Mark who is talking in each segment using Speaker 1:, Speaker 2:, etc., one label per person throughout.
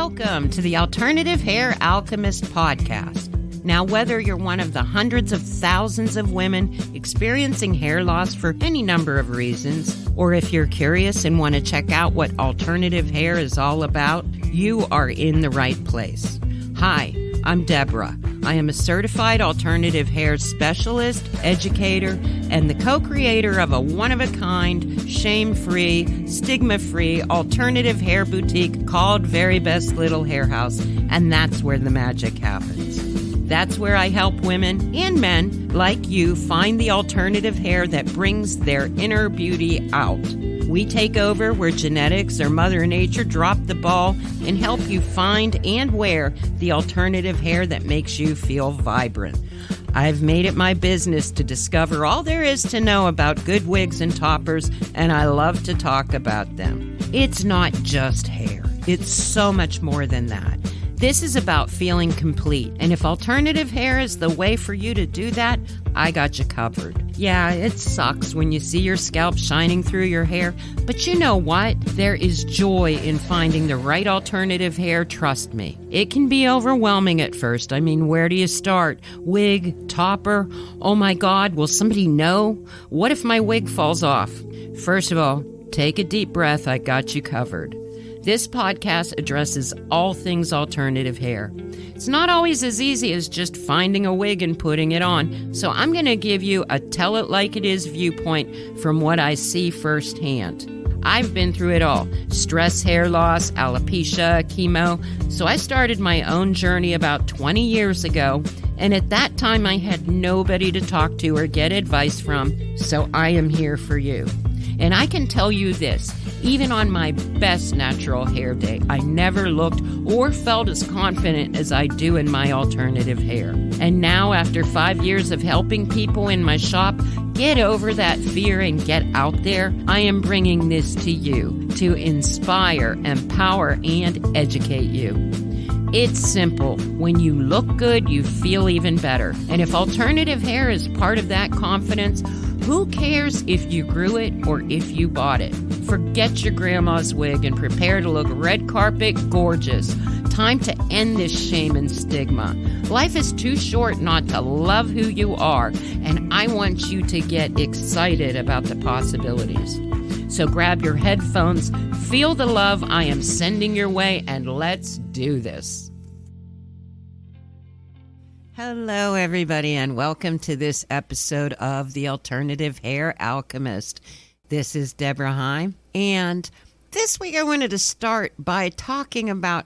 Speaker 1: Welcome to the Alternative Hair Alchemist podcast. Now, whether you're one of the hundreds of thousands of women experiencing hair loss for any number of reasons, or if you're curious and want to check out what alternative hair is all about, you are in the right place. Hi, I'm Deborah. I am a certified alternative hair specialist, educator, and the co-creator of a one-of-a-kind, shame-free, stigma-free alternative hair boutique called Very Best Little Hair House, and that's where the magic happens. That's where I help women and men like you find the alternative hair that brings their inner beauty out. We take over where genetics or Mother Nature dropped the ball and help you find and wear the alternative hair that makes you feel vibrant. I've made it my business to discover all there is to know about good wigs and toppers, and I love to talk about them. It's not just hair. It's so much more than that. This is about feeling complete, and if alternative hair is the way for you to do that, I got you covered. Yeah, it sucks when you see your scalp shining through your hair, but you know what? There is joy in finding the right alternative hair, trust me. It can be overwhelming at first. I mean, where do you start? Wig, topper? Oh my God, will somebody know? What if my wig falls off? First of all, take a deep breath, I got you covered. This podcast addresses all things alternative hair. It's not always as easy as just finding a wig and putting it on, so I'm going to give you a tell-it-like-it-is viewpoint from what I see firsthand. I've been through it all: stress, hair loss, alopecia, chemo, so I started my own journey about 20 years ago, and at that time I had nobody to talk to or get advice from, so I am here for you. And I can tell you this, even on my best natural hair day, I never looked or felt as confident as I do in my alternative hair. And now, after 5 years of helping people in my shop get over that fear and get out there, I am bringing this to you to inspire, empower, and educate you. It's simple. When you look good, you feel even better. And if alternative hair is part of that confidence, who cares if you grew it or if you bought it? Forget your grandma's wig and prepare to look red carpet gorgeous. Time to end this shame and stigma. Life is too short not to love who you are, and I want you to get excited about the possibilities. So grab your headphones, feel the love I am sending your way, and let's do this. Hello, everybody, and welcome to this episode of the Alternative Hair Alchemist. This is Deborah Heim, and this week I wanted to start by talking about,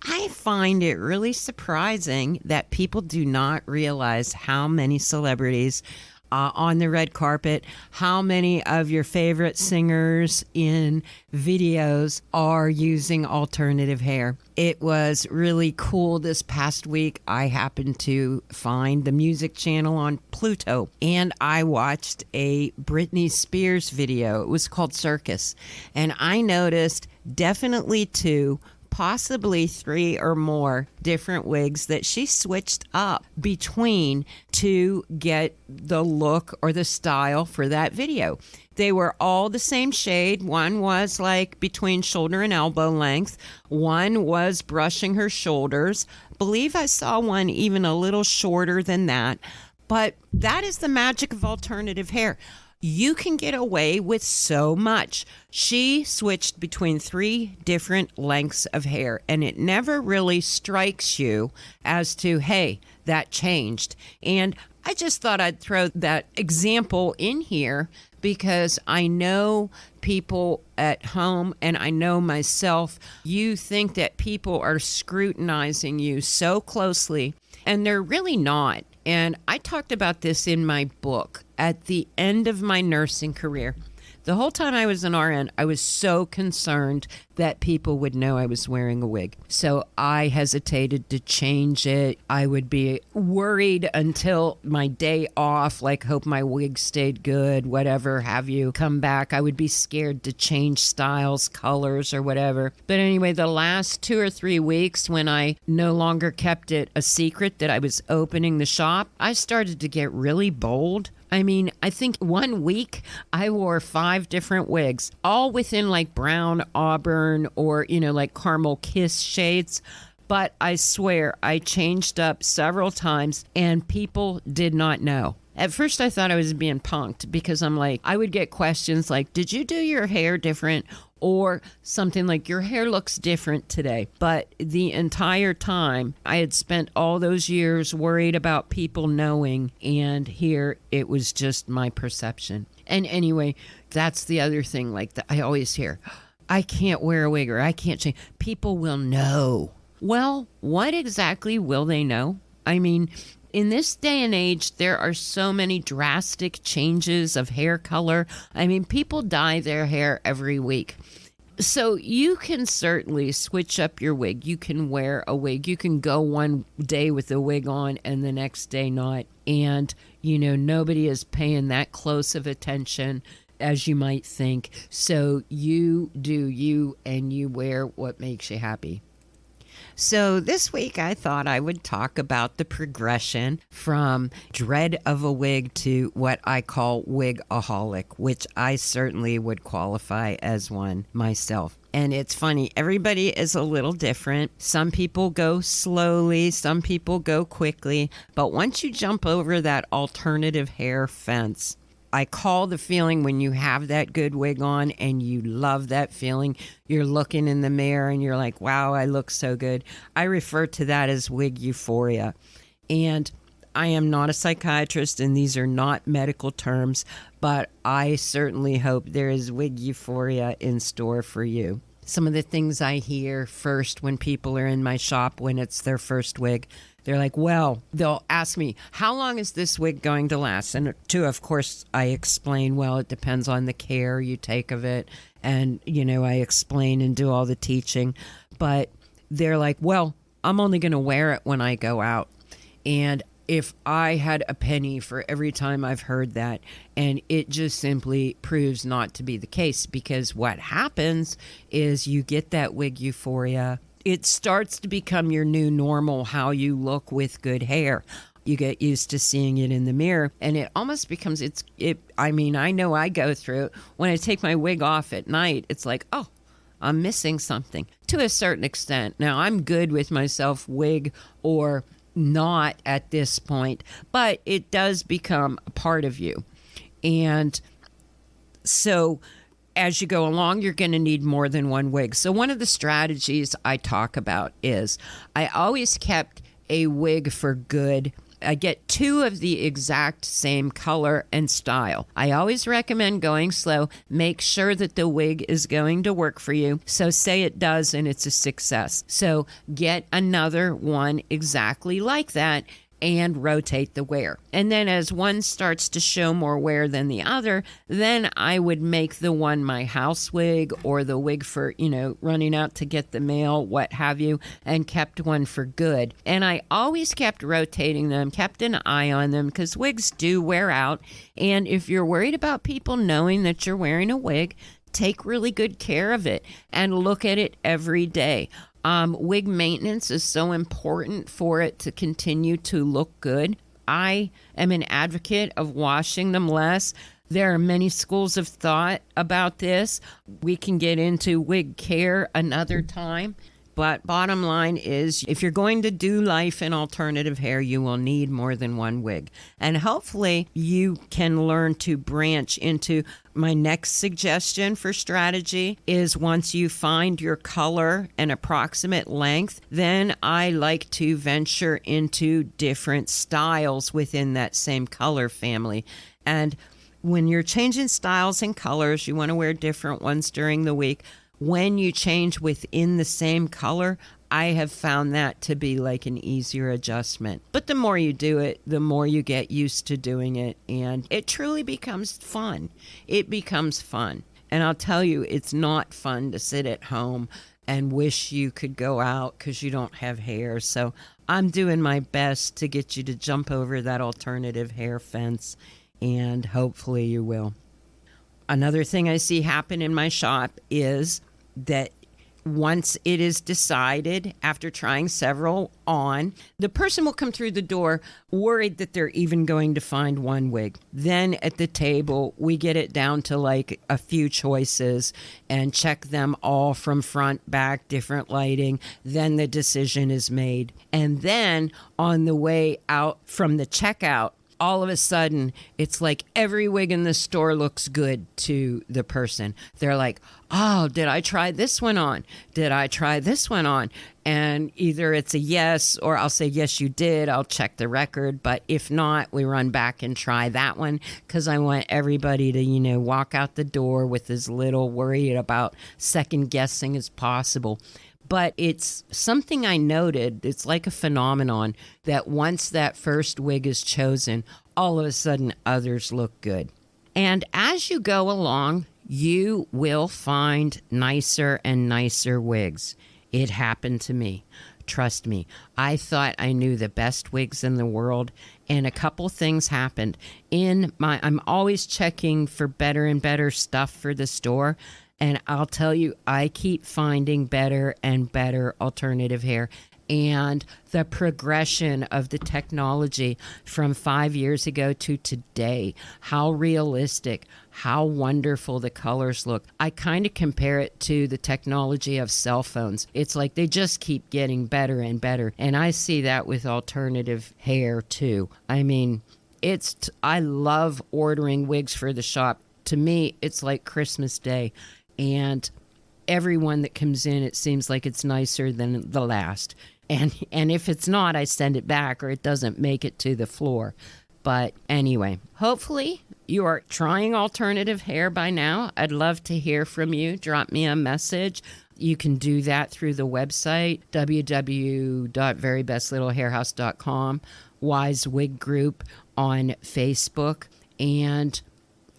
Speaker 1: I find it really surprising that people do not realize how many celebrities on the red carpet, how many of your favorite singers in videos are using alternative hair. It was really cool this past week. I happened to find the music channel on Pluto, and I watched a Britney Spears video. It was called Circus, and I noticed definitely two, possibly three or more different wigs that she switched up between to get the look or the style for that video. They were all the same shade. One was like between shoulder and elbow length. One was brushing her shoulders. Believe I saw one even a little shorter than that. But that is the magic of alternative hair. You can get away with so much. She switched between 3 different lengths of hair, and it never really strikes you as to, hey, that changed. And I just thought I'd throw that example in here because I know people at home, and I know myself, you think that people are scrutinizing you so closely, and they're really not. And I talked about this in my book at the end of my nursing career. The whole time I was an RN, I was so concerned that people would know I was wearing a wig. So I hesitated to change it. I would be worried until my day off, like hope my wig stayed good, whatever, have you come back. I would be scared to change styles, colors, or whatever. But anyway, the last 2 or 3 weeks when I no longer kept it a secret that I was opening the shop, I started to get really bold. I mean, I think one week I wore 5 different wigs, all within like brown, auburn, or, like caramel kiss shades. But I swear I changed up several times and people did not know. At first I thought I was being punked because I'm like, I would get questions like, did you do your hair different? Or something like, your hair looks different today. But the entire time I had spent all those years worried about people knowing, and here it was just my perception. And anyway, that's the other thing like that I always hear, I can't wear a wig or I can't change. People will know. Well, what exactly will they know? I mean, in this day and age, there are so many drastic changes of hair color. I mean, people dye their hair every week. So you can certainly switch up your wig. You can wear a wig. You can go one day with a wig on and the next day not. And, nobody is paying that close of attention as you might think. So you do you and you wear what makes you happy. So this week I thought I would talk about the progression from dread of a wig to what I call wigaholic, which I certainly would qualify as one myself. And it's funny, everybody is a little different. Some people go slowly, some people go quickly. But once you jump over that alternative hair fence, I call the feeling when you have that good wig on and you love that feeling. You're looking in the mirror and you're like, wow, I look so good. I refer to that as wig euphoria. And I am not a psychiatrist and these are not medical terms, but I certainly hope there is wig euphoria in store for you. Some of the things I hear first when people are in my shop when it's their first wig, they're like, well, they'll ask me, how long is this wig going to last? And of course, I explain, well, it depends on the care you take of it. And, I explain and do all the teaching. But they're like, well, I'm only going to wear it when I go out. And if I had a penny for every time I've heard that, and it just simply proves not to be the case, because what happens is you get that wig euphoria. It starts to become your new normal, how you look with good hair. You get used to seeing it in the mirror, and it almost becomes, I know I go through it. When I take my wig off at night, it's like, oh, I'm missing something to a certain extent. Now, I'm good with myself, wig or not at this point, but it does become a part of you. And so as you go along, you're going to need more than one wig. So one of the strategies I talk about is I always kept a wig for good. I get 2 of the exact same color and style. I always recommend going slow. Make sure that the wig is going to work for you. So say it does and it's a success. So get another one exactly like that and rotate the wear. And then as one starts to show more wear than the other, then I would make the one my house wig or the wig for, running out to get the mail, what have you, and kept one for good. And I always kept rotating them, kept an eye on them, because wigs do wear out. And if you're worried about people knowing that you're wearing a wig, take really good care of it and look at it every day. Wig maintenance is so important for it to continue to look good. I am an advocate of washing them less. There are many schools of thought about this. We can get into wig care another time. But bottom line is, if you're going to do life in alternative hair, you will need more than one wig. And hopefully you can learn to branch into my next suggestion for strategy is once you find your color and approximate length, then I like to venture into different styles within that same color family. And when you're changing styles and colors, you want to wear different ones during the week. When you change within the same color, I have found that to be like an easier adjustment. But the more you do it, the more you get used to doing it, and it truly becomes fun. It becomes fun. And I'll tell you, it's not fun to sit at home and wish you could go out because you don't have hair. So I'm doing my best to get you to jump over that alternative hair fence, and hopefully you will. Another thing I see happen in my shop is that once it is decided, after trying several on, the person will come through the door worried that they're even going to find one wig. Then at the table, we get it down to like a few choices and check them all from front, back, different lighting. Then the decision is made. And then on the way out from the checkout, all of a sudden, it's like every wig in the store looks good to the person. They're like, oh, did I try this one on? Did I try this one on? And either it's a yes, or I'll say, yes, you did. I'll check the record. But if not, we run back and try that one because I want everybody to, walk out the door with as little worried about second guessing as possible. But it's something I noted, it's like a phenomenon that once that first wig is chosen, all of a sudden others look good. And as you go along, you will find nicer and nicer wigs. It happened to me. Trust me, I thought I knew the best wigs in the world, and a couple things happened. I'm always checking for better and better stuff for the store. And I'll tell you, I keep finding better and better alternative hair. And the progression of the technology from 5 years ago to today, how realistic, how wonderful the colors look. I kind of compare it to the technology of cell phones. It's like they just keep getting better and better. And I see that with alternative hair too. I mean, I love ordering wigs for the shop. To me, it's like Christmas Day. And everyone that comes in, it seems like it's nicer than the last. And if it's not, I send it back or it doesn't make it to the floor. But anyway, hopefully you are trying alternative hair by now. I'd love to hear from you. Drop me a message. You can do that through the website, www.verybestlittlehairhouse.com, Wise Wig Group on Facebook, and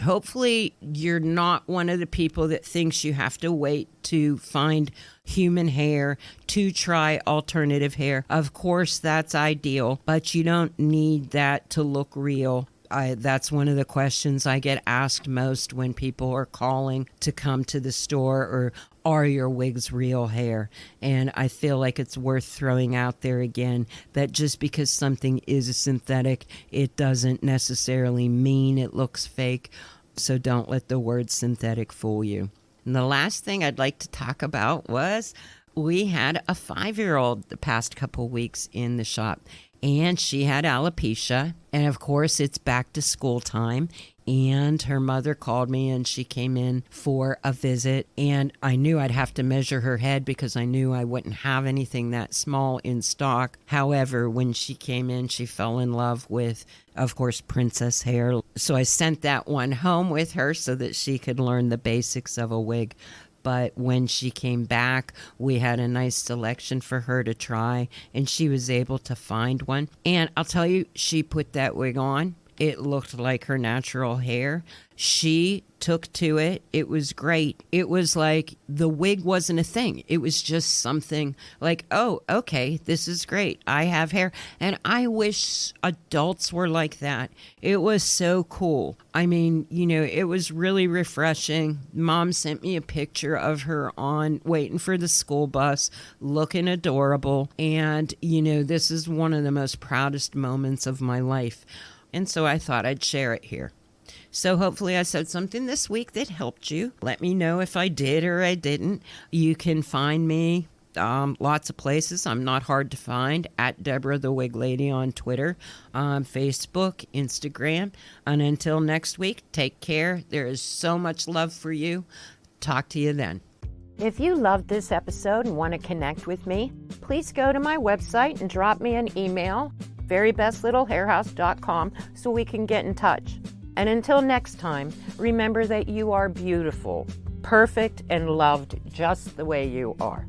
Speaker 1: hopefully you're not one of the people that thinks you have to wait to find human hair to try alternative hair. Of course, that's ideal, but you don't need that to look real. That's one of the questions I get asked most when people are calling to come to the store, or are your wigs real hair? And I feel like it's worth throwing out there again that just because something is a synthetic, it doesn't necessarily mean it looks fake. So don't let the word synthetic fool you. And the last thing I'd like to talk about was we had a 5-year-old the past couple weeks in the shop. And she had alopecia, and of course it's back to school time, and her mother called me and she came in for a visit, and I knew I'd have to measure her head because I knew I wouldn't have anything that small in stock. However, when she came in, she fell in love with, of course, princess hair. So I sent that one home with her so that she could learn the basics of a wig. But when she came back, we had a nice selection for her to try, and she was able to find one. And I'll tell you, she put that wig on. It looked like her natural hair. She took to it. It was great. It was like the wig wasn't a thing. It was just something like, oh, okay, this is great. I have hair. And I wish adults were like that. It was so cool. I mean, it was really refreshing. Mom sent me a picture of her on waiting for the school bus, looking adorable. And, this is one of the most proudest moments of my life. And so I thought I'd share it here. So hopefully I said something this week that helped you. Let me know if I did or I didn't. You can find me lots of places. I'm not hard to find, at Deborah the Wig Lady on Twitter, Facebook, Instagram. And until next week, take care. There is so much love for you. Talk to you then.
Speaker 2: If you loved this episode and want to connect with me, please go to my website and drop me an email, verybestlittlehairhouse.com, so we can get in touch. And until next time, remember that you are beautiful, perfect, and loved just the way you are.